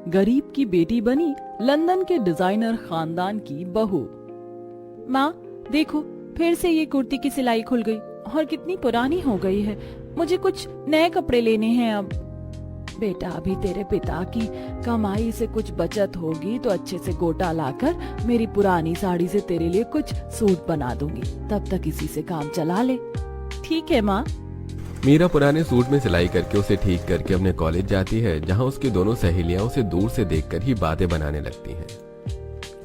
गरीब की बेटी बनी लंदन के डिजाइनर खानदान की बहू। माँ देखो, फिर से ये कुर्ती की सिलाई खुल गई और कितनी पुरानी हो गई है। मुझे कुछ नए कपड़े लेने हैं अब। बेटा, अभी तेरे पिता की कमाई से कुछ बचत होगी तो अच्छे से गोटा लाकर मेरी पुरानी साड़ी से तेरे लिए कुछ सूट बना दूंगी। तब तक इसी से काम चला ले। ठीक है माँ। मीरा पुराने सूट में सिलाई करके उसे ठीक करके अपने कॉलेज जाती है, जहाँ उसकी दोनों सहेलियां उसे दूर से देखकर ही बातें बनाने लगती हैं।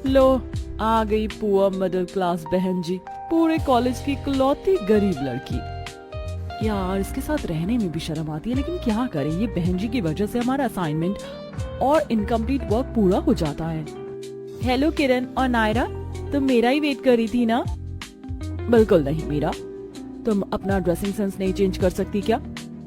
लो, आ गई पुअर मिडिल क्लास बहन जी, पूरे कॉलेज की इकलौती गरीब लड़की। यार, इसके साथ रहने में भी शर्म आती है, लेकिन क्या करें, ये बहन जी की वजह से हमारा असाइनमेंट और इनकम्प्लीट वर्क पूरा हो जाता है। हेलो किरण और नायरा, तुम मेरा ही वेट कर रही थी ना? बिल्कुल नहीं मीरा, तुम अपना ड्रेसिंग सेंस नहीं चेंज कर सकती क्या?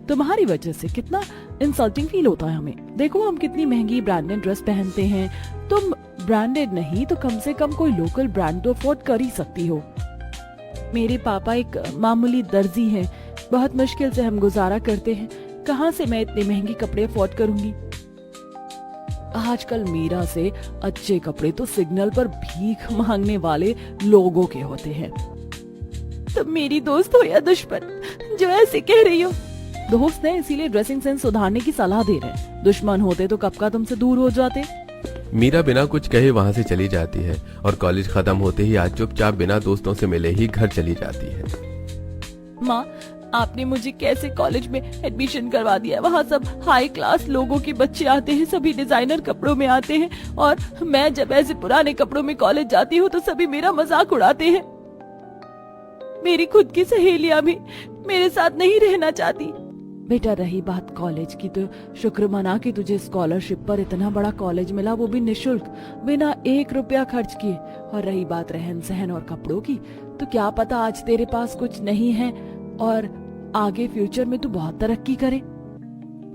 तुम्हारी वजह से कितना इंसल्टिंग फील होता है हमें। देखो हम कितनी महंगी ब्रांडेड ड्रेस पहनते हैं, तुम ब्रांडेड नहीं तो कम से कम कोई लोकल ब्रांड तो अफोर्ड कर ही सकती हो। मेरे पापा एक मामूली दर्जी हैं, बहुत मुश्किल से हम गुजारा करते हैं, कहाँ से मैं इतने महंगे कपड़े अफोर्ड करूंगी। आजकल मीरा से अच्छे कपड़े तो सिग्नल पर भीख मांगने वाले लोगों के होते हैं। तुम मेरी दोस्त हो या दुश्मन जो ऐसे कह रही हो? दोस्त है इसीलिए ड्रेसिंग सेंस सुधारने की सलाह दे रहे हैं। दुश्मन होते तो कब का तुमसे दूर हो जाते। मीरा बिना कुछ कहे वहाँ से चली जाती है और कॉलेज खत्म होते ही आज चुपचाप बिना दोस्तों से मिले ही घर चली जाती है। माँ, आपने मुझे कैसे कॉलेज में एडमिशन करवा दिया? वहाँ सब हाई क्लास लोगों के बच्चे आते हैं, सभी डिजाइनर कपड़ों में आते हैं, और मैं जब ऐसे पुराने कपड़ों में कॉलेज जाती हूँ तो सभी मेरा मजाक उड़ाते हैं। मेरी खुद की सहेलियां भी मेरे साथ नहीं रहना चाहती। बेटा, रही बात कॉलेज की तो शुक्र मना कि तुझे स्कॉलरशिप पर इतना बड़ा कॉलेज मिला, वो भी निशुल्क, बिना 1 रुपया खर्च किए। और रही बात रहन सहन और कपड़ों की, तो क्या पता आज तेरे पास कुछ नहीं है और आगे फ्यूचर में तू बहुत तरक्की करे।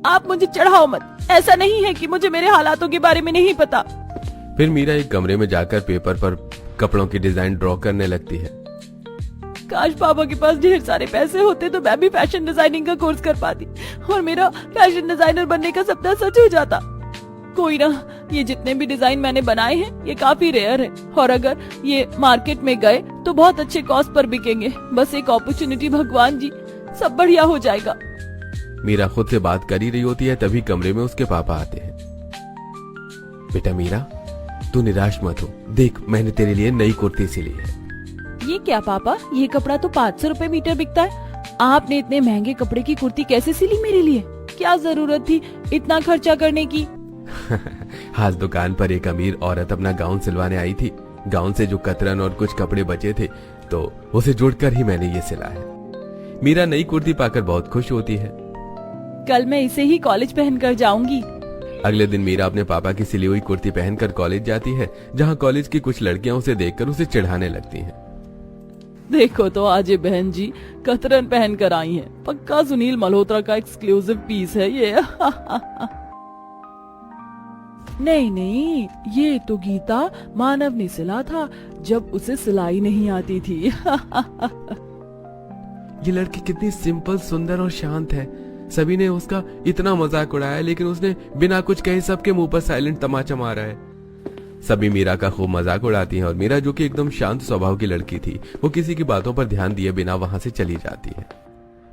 आप मुझे चढ़ाओ मत, ऐसा नहीं है कि मुझे मेरे हालातों के बारे में नहीं पता। फिर मीरा एक कमरे में जाकर पेपर पर कपड़ों की डिजाइन ड्रॉ करने लगती है। काश पापा के पास ढेर सारे पैसे होते तो मैं भी फैशन डिजाइनिंग का कोर्स कर पाती और मेरा फैशन डिजाइनर बनने का सपना सच हो जाता। कोई ना, ये जितने भी डिजाइन मैंने बनाए हैं ये काफी रेयर है, और अगर ये मार्केट में गए तो बहुत अच्छे कॉस्ट पर बिकेंगे। बस एक अपॉर्चुनिटी भगवान जी, सब बढ़िया हो जाएगा। मीरा खुद से बात कर ही रही होती है, तभी कमरे में उसके पापा आते हैं। बेटा मीरा, तू निराश मत हो, देख मैंने तेरे लिए नई कुर्ती सिली है। ये क्या पापा, ये कपड़ा तो 500 रुपए मीटर बिकता है। आपने इतने महंगे कपड़े की कुर्ती कैसे सिली मेरे लिए? क्या जरूरत थी इतना खर्चा करने की? आज दुकान पर एक अमीर औरत अपना गाउन सिलवाने आई थी। गाउन से जो कतरन और कुछ कपड़े बचे थे तो उसे जोड़कर ही मैंने ये सिला है। मीरा नई कुर्ती पाकर बहुत खुश होती है। कल मैं इसे ही कॉलेज पहनकर जाऊंगी। अगले दिन मीरा अपने पापा की सिली हुई कुर्ती पहनकर कॉलेज जाती है, जहाँ कॉलेज की कुछ लड़कियां उसे देखकर उसे चिढ़ाने लगती हैं। देखो तो आज ये बहन जी कतरन पहन कर आई हैं। पक्का सुनील मल्होत्रा का एक्सक्लूसिव पीस है ये। नहीं नहीं, ये तो गीता मानव ने सिला था जब उसे सिलाई नहीं आती थी। ये लड़की कितनी सिंपल, सुंदर और शांत है। सभी ने उसका इतना मजाक उड़ाया, लेकिन उसने बिना कुछ कहे सबके मुंह पर साइलेंट तमाचा मारा है। सभी मीरा का खूब मजाक उड़ाती हैं और मीरा, जो कि एकदम शांत स्वभाव की लड़की थी, वो किसी की बातों पर ध्यान दिए बिना वहां से चली जाती है।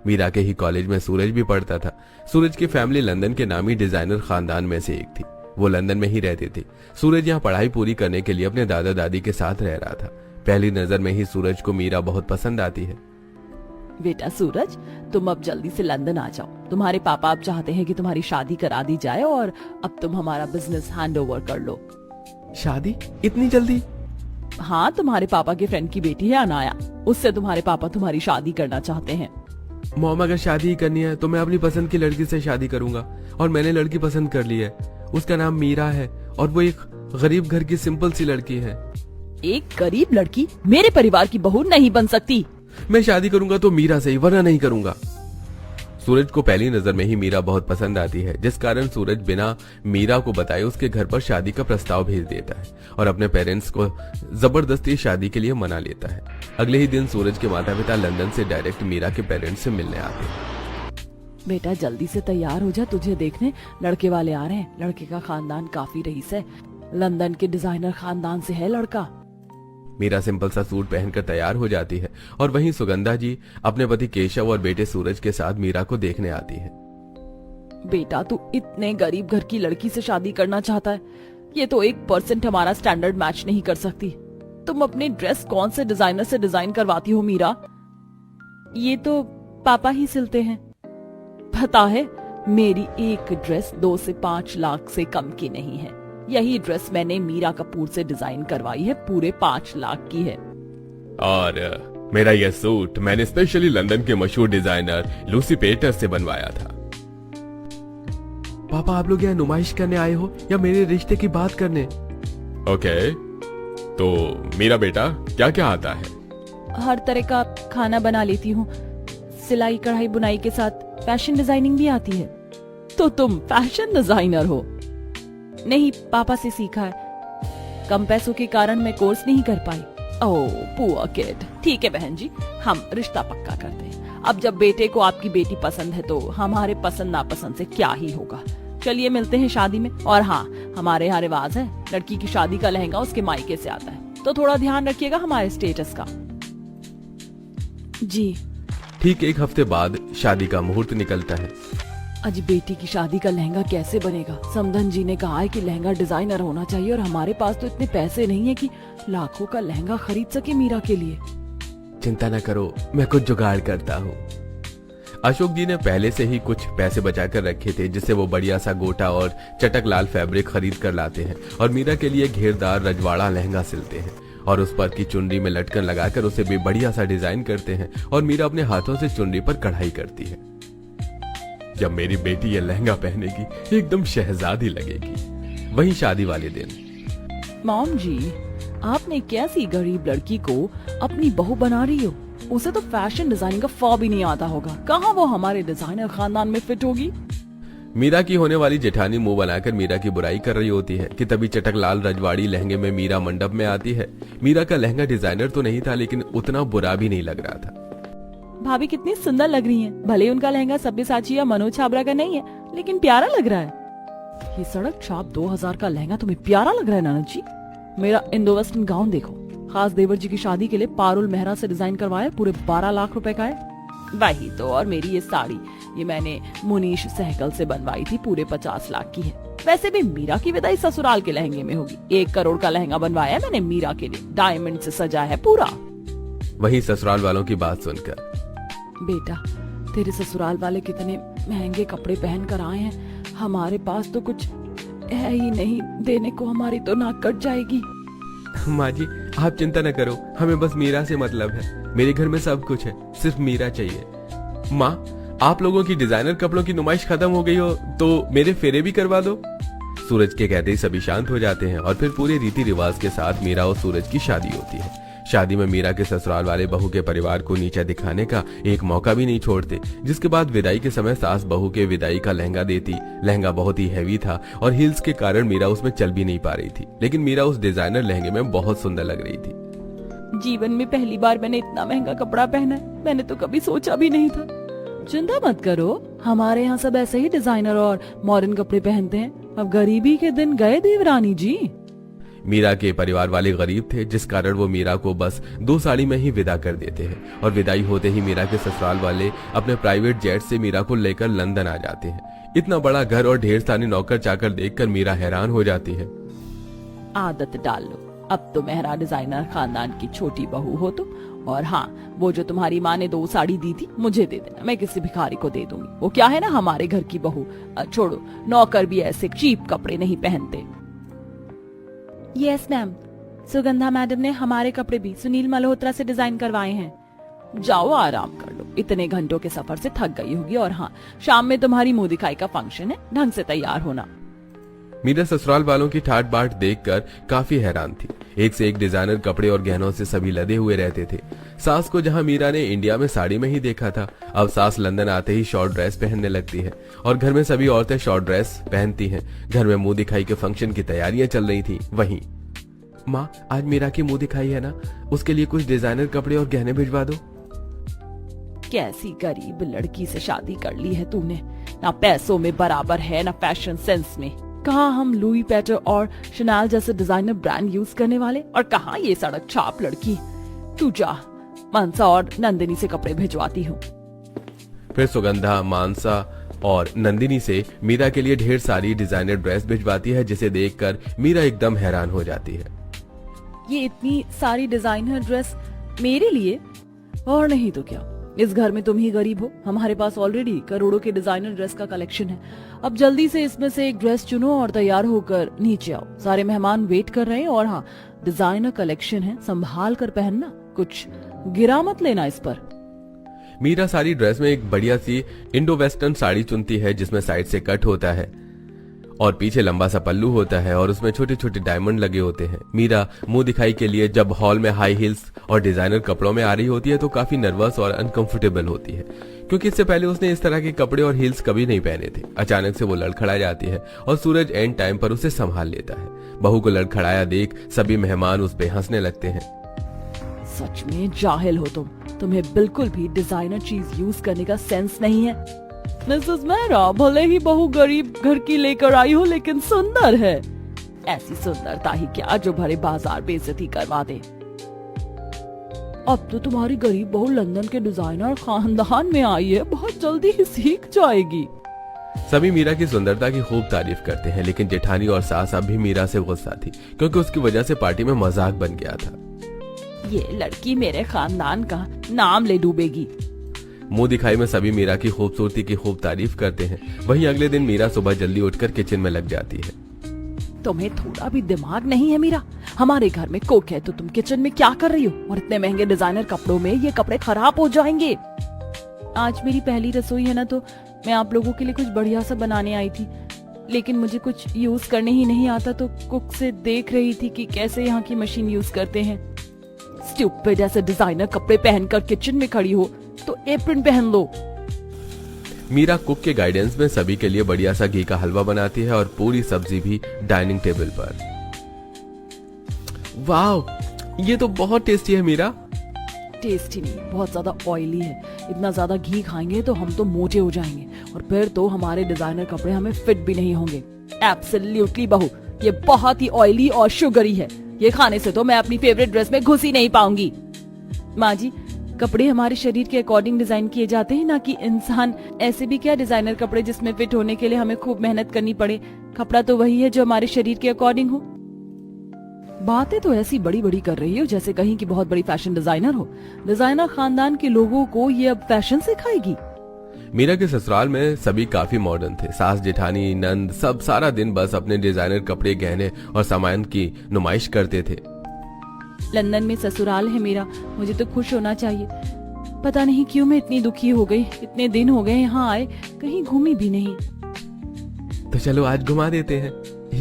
मीरा के ही कॉलेज में सूरज भी पढ़ता था। सूरज की फैमिली लंदन के नामी डिजाइनर खानदान में से एक थी। वो लंदन में ही रहते थे। सूरज यहाँ पढ़ाई पूरी करने के लिए अपने दादा दादी के साथ रह रहा था। पहली नजर में ही सूरज को मीरा बहुत पसंद आती है। बेटा सूरज, तुम अब जल्दी से लंदन आ जाओ। तुम्हारे पापा अब चाहते हैं कि तुम्हारी शादी करा दी जाए और अब तुम हमारा बिजनेस हैंड ओवर कर लो। शादी इतनी जल्दी? हाँ, तुम्हारे पापा के फ्रेंड की बेटी है अनाया, उससे तुम्हारे पापा तुम्हारी शादी करना चाहते हैं। मॉम, अगर शादी ही करनी है तो मैं अपनी पसंद की लड़की से शादी करूंगा, और मैंने लड़की पसंद कर ली है। उसका नाम मीरा है और वो एक गरीब घर की सिंपल सी लड़की है। एक गरीब लड़की मेरे परिवार की बहू नहीं बन सकती। मैं शादी करूंगा तो मीरा से ही, वरना नहीं करूंगा। सूरज को पहली नजर में ही मीरा बहुत पसंद आती है, जिस कारण सूरज बिना मीरा को बताए उसके घर पर शादी का प्रस्ताव भेज देता है और अपने पेरेंट्स को जबरदस्ती शादी के लिए मना लेता है। अगले ही दिन सूरज के माता पिता लंदन से डायरेक्ट मीरा के पेरेंट्स से मिलने आते हैं। बेटा जल्दी से तैयार हो जा, तुझे देखने लड़के वाले आ रहे हैं। लड़के का खानदान काफी रईस है, लंदन के डिजाइनर खानदान से है लड़का। मीरा सिंपल सा सूट पहनकर तैयार हो जाती है और वहीं सुगंधा जी अपने पति केशव और बेटे सूरज के साथ मीरा को देखने आती है। बेटा तू इतने गरीब घर की लड़की से शादी करना चाहता है, ये तो 1% हमारा स्टैंडर्ड मैच नहीं कर सकती। तुम अपनी ड्रेस कौन से डिजाइनर से डिजाइन करवाती हो मीरा? ये तो पापा ही सिलते हैं। पता है, मेरी एक ड्रेस 2 से 5 लाख से कम की नहीं है। यही ड्रेस मैंने मीरा कपूर से डिजाइन करवाई है, पूरे 5 लाख की है। और मेरा यह सूट मैंने स्पेशली लंदन के मशहूर डिजाइनर लूसी पेटर से बनवाया था। पापा आप लोग यहाँ नुमाइश करने आए हो या मेरे रिश्ते की बात करने? ओके, तो मेरा बेटा क्या क्या आता है? हर तरह का खाना बना लेती हूँ, सिलाई कढ़ाई बुनाई के साथ फैशन डिजाइनिंग भी आती है। तो तुम फैशन डिजाइनर हो? नहीं, पापा से सीखा है। कम पैसों के कारण मैं कोर्स नहीं कर पाई। ओह पुअर किड। ठीक है बहन जी, हम रिश्ता पक्का करते हैं। अब जब बेटे को आपकी बेटी पसंद है तो हमारे पसंद नापसंद से क्या ही होगा। चलिए मिलते हैं शादी में। और हाँ, हमारे यहाँ रिवाज है, लड़की की शादी का लहंगा उसके मायके से आता है, तो थोड़ा ध्यान रखिएगा हमारे स्टेटस का। जी। ठीक 1 हफ्ते बाद शादी का मुहूर्त निकलता है। आज बेटी की शादी का लहंगा कैसे बनेगा? समधन जी ने कहा है कि लहंगा डिजाइनर होना चाहिए और हमारे पास तो इतने पैसे नहीं है कि लाखों का लहंगा खरीद सके मीरा के लिए। चिंता न करो, मैं कुछ जुगाड़ करता हूँ। अशोक जी ने पहले से ही कुछ पैसे बचा कर रखे थे, जिससे वो बढ़िया सा गोटा और चटक लाल फैब्रिक खरीद कर लाते हैं और मीरा के लिए घेरदार रजवाड़ा लहंगा सिलते हैं और उस पर की चुनरी में लटकन लगाकर उसे भी बढ़िया सा डिजाइन करते हैं और मीरा अपने हाथों से चुनरी पर कढ़ाई करती है। जब मेरी बेटी ये लहंगा पहनेगी एकदम शहजादी लगेगी। वहीं शादी वाले दिन। मॉम जी, आपने कैसी गरीब लड़की को अपनी बहू बना रही हो? उसे तो फैशन डिजाइनिंग का फ भी नहीं आता होगा, कहाँ वो हमारे डिजाइनर खानदान में फिट होगी? मीरा की होने वाली जेठानी मुंह बनाकर मीरा की बुराई कर रही होती है कि तभी चटक लाल रजवाड़ी लहंगे में मीरा मंडप में आती है। मीरा का लहंगा डिजाइनर तो नहीं था, लेकिन उतना बुरा भी नहीं लग रहा था। भाभी कितनी सुंदर लग रही हैं। भले उनका लहंगा सब्यसाची या मनोज छाबरा का नहीं है, लेकिन प्यारा लग रहा है। ये सड़क छाप 2000 का लहंगा तुम्हें प्यारा लग रहा है ननद जी? मेरा इंडो वेस्टर्न गाउन देखो, खास देवर जी की शादी के लिए पारुल मेहरा से डिजाइन करवाया, पूरे 12 लाख रुपए का है। वही तो। और मेरी ये साड़ी, ये मैंने मुनीश सहगल से बनवाई थी, पूरे 50 लाख की है। वैसे भी मीरा की विदाई ससुराल के लहंगे में होगी। 1 करोड़ का लहंगा बनवाया मैंने मीरा के लिए, डायमंड से सजा है पूरा। वहीं ससुराल वालों की बात सुनकर, बेटा तेरे ससुराल वाले कितने महंगे कपड़े पहन कर आए हैं, हमारे पास तो कुछ है ही नहीं देने को, हमारी तो नाक कट जाएगी। माँ जी आप चिंता न करो, हमें बस मीरा से मतलब है। मेरे घर में सब कुछ है, सिर्फ मीरा चाहिए। माँ आप लोगों की डिजाइनर कपड़ों की नुमाइश खत्म हो गई हो तो मेरे फेरे भी करवा दो। सूरज के कहते ही सभी शांत हो जाते हैं और फिर पूरे रीति रिवाज के साथ मीरा और सूरज की शादी होती है। शादी में मीरा के ससुराल वाले बहू के परिवार को नीचा दिखाने का एक मौका भी नहीं छोड़ते, जिसके बाद विदाई के समय सास बहू के विदाई का लहंगा देती। लहंगा बहुत ही हैवी था और हील्स के कारण मीरा उसमें चल भी नहीं पा रही थी, लेकिन मीरा उस डिजाइनर लहंगे में बहुत सुंदर लग रही थी। जीवन में पहली बार मैंने इतना महंगा कपड़ा पहना है, मैंने तो कभी सोचा भी नहीं था। चिंता मत करो, हमारे यहाँ सब ऐसे ही डिजाइनर और मॉडर्न कपड़े पहनते हैं। अब गरीबी के दिन गए देवरानी जी। मीरा के परिवार वाले गरीब थे, जिस कारण वो मीरा को बस 2 साड़ी में ही विदा कर देते हैं और विदाई होते ही मीरा के ससुराल वाले अपने प्राइवेट जेट से मीरा को लेकर लंदन आ जाते हैं। इतना बड़ा घर और ढेर सारे नौकर चाकर देखकर मीरा हैरान हो जाती है। आदत डाल लो, अब तो मेहरा डिजाइनर खानदान की छोटी बहू हो तुम। और हाँ, वो जो तुम्हारी माँ ने 2 साड़ी दी थी मुझे दे देना, मैं किसी भिखारी को दे दूंगी। वो क्या है ना, हमारे घर की बहू। छोड़ो, नौकर भी ऐसे चीप कपड़े नहीं पहनते। यस मैम, सुगंधा मैडम ने हमारे कपड़े भी सुनील मल्होत्रा से डिजाइन करवाए हैं। जाओ आराम कर लो, इतने घंटों के सफर से थक गई होगी। और हाँ, शाम में तुम्हारी मुंह दिखाई का फंक्शन है, ढंग से तैयार होना। मीरा ससुराल वालों की ठाट बाट देखकर काफी हैरान थी। एक से एक डिजाइनर कपड़े और गहनों से सभी लदे हुए रहते थे। सास को जहां मीरा ने इंडिया में साड़ी में ही देखा था, अब सास लंदन आते ही शॉर्ट ड्रेस पहनने लगती है और घर में सभी औरतें शॉर्ट ड्रेस पहनती हैं। घर में मुंह दिखाई के फंक्शन की तैयारियां चल रही थी। वहीं माँ आज मीरा की मुंह दिखाई है ना, उसके लिए कुछ डिजाइनर कपड़े और गहने भिजवा दो। कैसी गरीब लड़की से शादी कर ली है तूने। ना पैसों में बराबर है ना फैशन सेंस में। कहाँ हम लुई पैटर और शनेल जैसे डिजाइनर ब्रांड यूज करने वाले, और कहाँ ये सड़क छाप लड़की। तू जा, मानसा और नंदिनी से कपड़े भिजवाती हूँ। फिर सुगंधा मानसा और नंदिनी से मीरा के लिए ढेर सारी डिजाइनर ड्रेस भिजवाती है, जिसे देखकर मीरा एकदम हैरान हो जाती है। ये इतनी सारी डिजाइनर ड्रेस मेरे लिए? और नहीं तो क्या, इस घर में तुम ही गरीब हो। हमारे पास ऑलरेडी करोड़ों के डिजाइनर ड्रेस का कलेक्शन है। अब जल्दी से इसमें से एक ड्रेस चुनो और तैयार होकर नीचे आओ। सारे मेहमान वेट कर रहे हैं। और हाँ, डिजाइनर कलेक्शन है, संभाल कर पहनना, कुछ गिरा मत लेना इस पर। मीरा सारी ड्रेस में एक बढ़िया सी इंडो वेस्टर्न साड़ी चुनती है, जिसमें साइड से कट होता है और पीछे लंबा सा पल्लू होता है और उसमें छोटे छोटे डायमंड लगे होते हैं। मीरा मुंह दिखाई के लिए जब हॉल में हाई हील्स और डिजाइनर कपड़ों में आ रही होती है तो काफी नर्वस और अनकंफर्टेबल होती है, क्योंकि इससे पहले उसने इस तरह के कपड़े और हील्स कभी नहीं पहने थे। अचानक से वो लड़खड़ा जाती है और सूरज एंड टाइम पर उसे संभाल लेता है। बहू को लड़खड़ाया देख सभी मेहमान उस पे हंसने लगते हैं। सच में जाहिल हो तुम। तुम्हें बिल्कुल भी डिजाइनर चीज यूज करने का सेंस नहीं है। मिसेस मेहरा, भले ही बहू गरीब घर की लेकर आई हो, लेकिन सुंदर है। ऐसी सुंदरता ही क्या जो भरे बाजार बेइज्जती करवा दे। अब तो तुम्हारी गरीब बहू लंदन के डिजाइनर खानदान में आई है, बहुत जल्दी ही सीख जाएगी। सभी मीरा की सुंदरता की खूब तारीफ करते हैं, लेकिन जेठानी और सास अब भी मीरा से गुस्सा थी, क्योंकि उसकी वजह से पार्टी में मजाक बन गया था। ये लड़की मेरे खानदान का नाम ले डूबेगी। मुंह दिखाई में सभी मीरा की खूबसूरती की खूब तारीफ करते हैं। वहीं अगले दिन मीरा सुबह जल्दी उठकर किचन में लग जाती है। तुम्हें थोड़ा भी दिमाग नहीं है मीरा? हमारे घर में कुक है तो तुम किचन में क्या कर रही हो? और इतने महंगे डिजाइनर कपड़ों में ये कपड़े खराब हो जाएंगे। आज मेरी पहली रसोई है ना, तो मैं आप लोगों के लिए कुछ बढ़िया सा बनाने आई थी, लेकिन मुझे कुछ यूज करने ही नहीं आता, तो कुक से देख रही थी कि कैसे यहाँ की मशीन यूज करते हैं। स्टूपिड, ऐसे डिजाइनर कपड़े पहनकर किचन में खड़ी हो तो एप्रन पहन लो। मीरा कुक के गाइडेंस में सभी के लिए बढ़िया सा घी का हलवा बनाती है और पूरी सब्जी भी डाइनिंग टेबल पर। वाह, ये तो बहुत टेस्टी है मीरा। टेस्टी नहीं, बहुत ज्यादा ऑयली है। इतना ज्यादा घी खाएंगे तो हम तो मोटे हो जाएंगे, और फिर तो हमारे डिजाइनर कपड़े हमें फिट भी नहीं होंगे। एब्सोल्युटली बहू, ये बहुत ही ऑयली और शुगरी है। ये खाने से तो मैं अपनी फेवरेट ड्रेस में घुस ही नहीं पाऊंगी। माँ जी, कपड़े हमारे शरीर के अकॉर्डिंग डिजाइन किए जाते हैं, ना कि इंसान। ऐसे भी क्या डिजाइनर कपड़े जिसमें फिट होने के लिए हमें खूब मेहनत करनी पड़े। कपड़ा तो वही है जो हमारे शरीर के अकॉर्डिंग हो। बातें तो ऐसी बड़ी बड़ी कर रही हो जैसे कहीं की बहुत बड़ी फैशन डिजाइनर हो। डिजाइनर खानदान के लोगों को ये अब फैशन सिखाएगी। मीरा के ससुराल में सभी काफी मॉडर्न थे। सास, जेठानी, नंद सब सारा दिन बस अपने डिजाइनर कपड़े, गहने और सामान की नुमाइश करते थे। लंदन में ससुराल है मेरा, मुझे तो खुश होना चाहिए। पता नहीं क्यों मैं इतनी दुखी हो गई। इतने दिन हो गए यहाँ आए, कहीं घूमी भी नहीं। तो चलो आज घुमा देते हैं।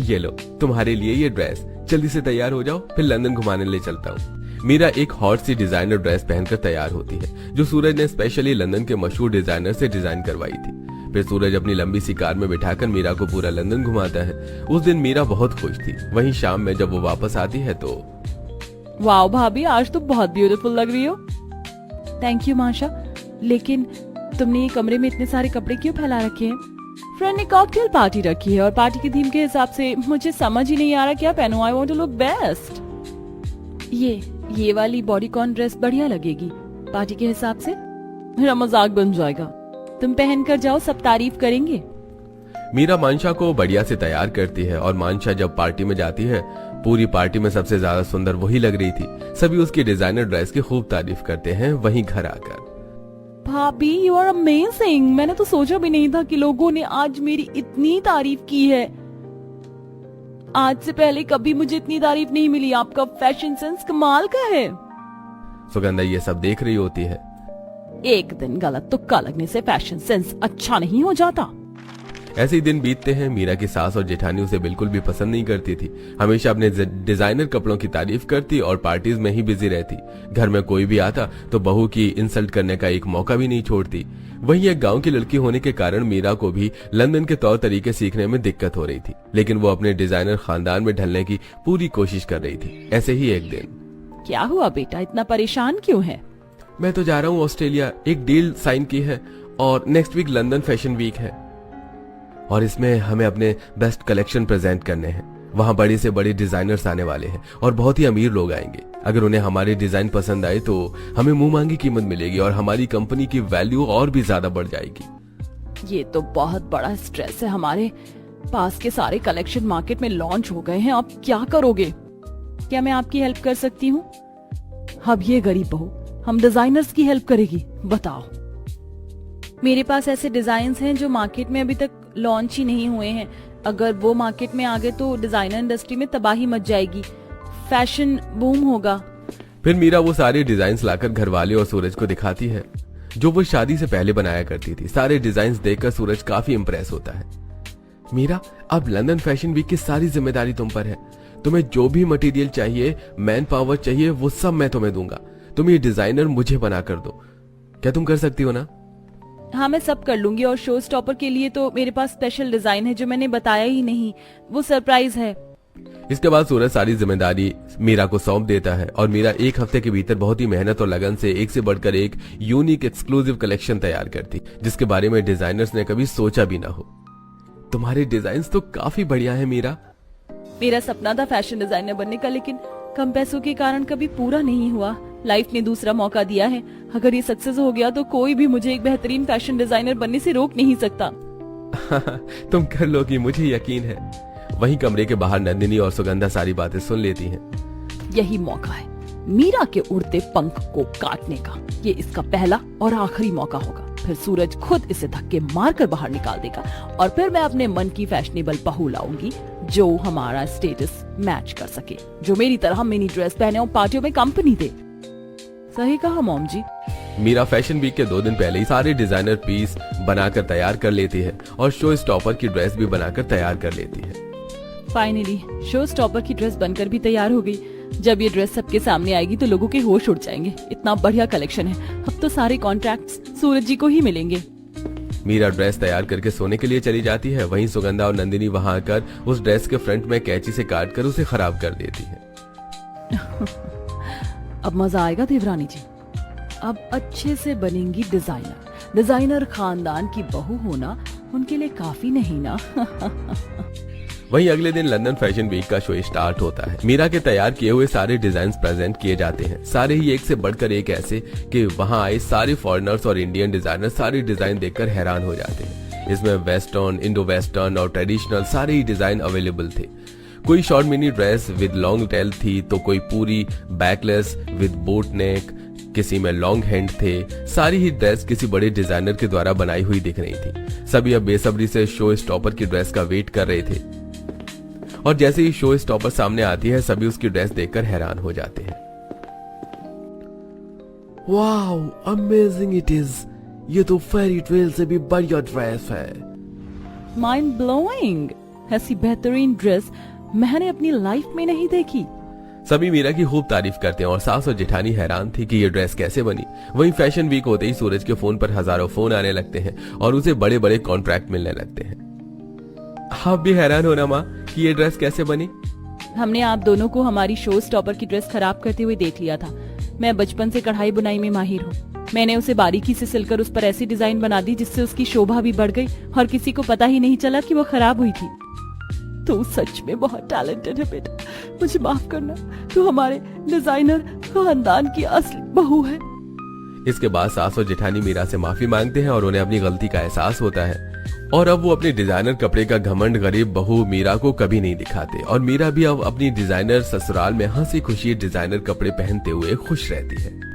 ये लो तुम्हारे लिए ये ड्रेस, जल्दी से तैयार हो जाओ, फिर लंदन घुमाने ले चलता हूँ। मीरा एक हॉट सी डिजाइनर ड्रेस पहनकर तैयार होती है, जो सूरज ने स्पेशली लंदन के मशहूर डिजाइनर से डिजाइन करवाई थी। फिर सूरज अपनी लंबी सी कार में बिठाकर मीरा को पूरा लंदन घुमाता है। उस दिन मीरा बहुत खुश थी। वहीं शाम में जब वो वापस आती है तो वाह भाभी, आज तो बहुत ब्यूटीफुल लग रही हो। थैंक यू माशा, लेकिन तुमने ये कमरे में इतने सारे कपड़े क्यों फैला रखे हैं? फ्रेंड ने कॉकटेल पार्टी रखी है और पार्टी की थीम के हिसाब से मुझे समझ ही नहीं आ रहा क्या पहनूं। I want to look best. ये वाली बॉडीकॉन ड्रेस बढ़िया लगेगी पार्टी के हिसाब से। मेरा मजाक बन जाएगा। तुम पहन कर जाओ, सब तारीफ करेंगे। मीरा मानसा को बढ़िया से तैयार करती है और मानसा जब पार्टी में जाती है, पूरी पार्टी में सबसे ज्यादा सुंदर वही लग रही थी। सभी उसकी डिजाइनर ड्रेस की खूब तारीफ करते हैं। वहीं घर आकर, भाभी यू आर अमेजिंग। मैंने तो सोचा भी नहीं था कि लोगों ने आज मेरी इतनी तारीफ की है। आज से पहले कभी मुझे इतनी तारीफ नहीं मिली। आपका फैशन सेंस कमाल का है। सुगंधा ये सब देख रही होती है। एक दिन गलत तुक्का लगने से फैशन सेंस अच्छा नहीं हो जाता। ऐसे ही दिन बीतते हैं। मीरा की सास और जेठानी उसे बिल्कुल भी पसंद नहीं करती थी। हमेशा अपने डिजाइनर कपड़ों की तारीफ करती और पार्टीज में ही बिजी रहती। घर में कोई भी आता तो बहू की इंसल्ट करने का एक मौका भी नहीं छोड़ती। वहीं एक गांव की लड़की होने के कारण मीरा को भी लंदन के तौर तरीके सीखने में दिक्कत हो रही थी, लेकिन वो अपने डिजाइनर खानदान में ढलने की पूरी कोशिश कर रही थी। ऐसे ही एक दिन, क्या हुआ बेटा, इतना परेशान क्यों है? मैं तो जा रहा हूँ ऑस्ट्रेलिया, एक डील साइन की है और next week London fashion week है और इसमें हमें अपने बेस्ट कलेक्शन प्रेजेंट करने हैं। वहां बड़े से बड़े डिजाइनर्स आने वाले हैं और बहुत ही अमीर लोग आएंगे। अगर उन्हें हमारे डिजाइन पसंद आए तो हमें मुंह मांगी कीमत मिलेगी और हमारी कंपनी की वैल्यू और भी ज्यादा बढ़ जाएगी। ये तो बहुत बड़ा स्ट्रेस है। हमारे पास के सारे कलेक्शन मार्केट में लॉन्च हो गए हैं, अब क्या करोगे? क्या मैं आपकी हेल्प कर सकती हूँ? अब ये गरीब बहू हम डिजाइनर्स की हेल्प करेगी? बताओ। मेरे पास ऐसे डिजाइन हैं जो मार्केट में अभी तक लॉन्च ही नहीं हुए हैं। अगर वो मार्केट में आ गए तो डिजाइनर इंडस्ट्री में तबाही मच जाएगी, फैशन बूम होगा। फिर मीरा वो सारे डिजाइन्स लाकर घरवाले और सूरज को दिखाती है जो वो शादी से पहले बनाया करती थी। सारे डिजाइन्स देखकर सूरज काफी इंप्रेस होता है। मीरा, अब लंदन फैशन वीक की सारी जिम्मेदारी तुम पर है। तुम्हें जो भी मटेरियल चाहिए, मैन पावर चाहिए, वो सब मैं तुम्हें दूंगा। तुम ये डिजाइनर मुझे बना कर दो। क्या तुम कर सकती हो ना? हाँ, मैं सब कर लूंगी। और शो स्टॉपर के लिए तो मेरे पास स्पेशल डिजाइन है जो मैंने बताया ही नहीं, वो सरप्राइज है। इसके बाद सूरज सारी जिम्मेदारी मीरा को सौंप देता है और मीरा एक हफ्ते के भीतर बहुत ही मेहनत और लगन से एक से बढ़कर एक यूनिक एक्सक्लूसिव कलेक्शन तैयार करती, जिसके बारे में डिजाइनर्स ने कभी सोचा भी ना हो। तुम्हारे डिजाइन तो काफी बढ़िया है मीरा। मेरा सपना था फैशन डिजाइनर बनने का, लेकिन कम पैसों के कारण कभी पूरा नहीं हुआ। लाइफ ने दूसरा मौका दिया है। अगर ये सक्सेस हो गया तो कोई भी मुझे एक बेहतरीन फैशन डिजाइनर बनने से रोक नहीं सकता। तुम कर लोगी, मुझे यकीन है। वहीं कमरे के बाहर नंदिनी और सुगंधा सारी बातें सुन लेती हैं। यही मौका है मीरा के उड़ते पंख को काटने का। ये इसका पहला और आखिरी मौका होगा। फिर सूरज खुद इसे धक्के मारकर बाहर निकाल देगा और फिर मैं अपने मन की फैशनेबल बहू लाऊंगी जो हमारा स्टेटस मैच कर सके, जो मेरी तरह मिनी ड्रेस पहने और पार्टियों में कंपनी दे। सही कहा मॉम जी। मीरा फैशन वीक के 2 दिन पहले ही सारे डिजाइनर पीस बनाकर तैयार कर लेती है और शो स्टॉपर की ड्रेस भी बनाकर तैयार कर लेती है। फाइनली शो स्टॉपर की ड्रेस बनकर भी तैयार हो गई। जब ये ड्रेस सबके सामने आएगी तो लोगों के होश उड़ जाएंगे। इतना बढ़िया कलेक्शन है, अब तो सारे कॉन्ट्रैक्ट्स सूरज जी को ही मिलेंगे। मीरा ड्रेस तैयार करके सोने के लिए चली जाती है। वहीं सुगंधा और नंदिनी वहां आकर उस ड्रेस के फ्रंट में कैंची से काटकर उसे खराब कर देती है। अब मजा आएगा देवरानी जी। अब अच्छे से बनेंगी डिजाइनर। डिजाइनर खानदान की बहू होना उनके लिए काफी नहीं ना। वहीं अगले दिन लंदन फैशन वीक का शो स्टार्ट होता है। मीरा के तैयार किए हुए सारे डिजाइन्स प्रेजेंट किए जाते हैं। सारे ही एक से बढ़कर एक ऐसे कि वहां आए सारे फॉरेनर्स और इंडियन डिजाइनर सारे डिजाइन देखकर हैरान हो जाते हैं। इसमें वेस्टर्न, इंडो वेस्टर्न और ट्रेडिशनल सारे ही डिजाइन अवेलेबल थे। कोई short mini dress with long tail थी तो कोई पूरी बैकलेस विद बोट नेक, किसी में लॉन्ग हैंड थे। सारी ही ड्रेस किसी बड़े डिजाइनर के द्वारा बनाई हुई दिख रही थी। सभी अब बेसब्री से शो स्टॉपर की ड्रेस का वेट कर रहे थे और जैसे ही शो स्टॉपर सामने आती है सभी उसकी ड्रेस देखकर हैरान हो जाते हैं। Wow, amazing it is. ये तो फेरी टेल से भी बढ़िया ड्रेस है। Mind blowing. ऐसी बेहतरीन ड्रेस मैंने अपनी लाइफ में नहीं देखी। सभी मीरा की खूब तारीफ करते हैं और सास और जेठानी हैरान थी कि ये ड्रेस कैसे बनी। वहीं फैशन वीक होते ही सूरज के फोन पर हजारों फोन आने लगते हैं और उसे बड़े बड़े कॉन्ट्रैक्ट मिलने लगते हैं। आप भी हैरान हो ना माँ कि ये ड्रेस कैसे बनी? हमने आप दोनों को हमारी शो स्टॉपर की ड्रेस खराब करते हुए देख लिया था। मैं बचपन से कढ़ाई बुनाई में माहिर हूँ। मैंने उसे बारीकी से सिलकर उस पर ऐसी डिजाइन बना दी जिससे उसकी शोभा भी बढ़ गई और किसी को पता ही नहीं चला कि वो खराब हुई थी। तू सच में बहुत टैलेंटेड है बेटा, मुझे माफ करना। तू हमारे डिजाइनर खानदान की असली बहू है। इसके बाद सास और जेठानी मीरा से माफी मांगते हैं और उन्हें अपनी गलती का एहसास होता है और अब वो अपने डिजाइनर कपड़े का घमंड गरीब बहू मीरा को कभी नहीं दिखाते और मीरा भी अब अपनी डिजाइनर ससुराल में हंसी खुशी डिजाइनर कपड़े पहनते हुए खुश रहती है।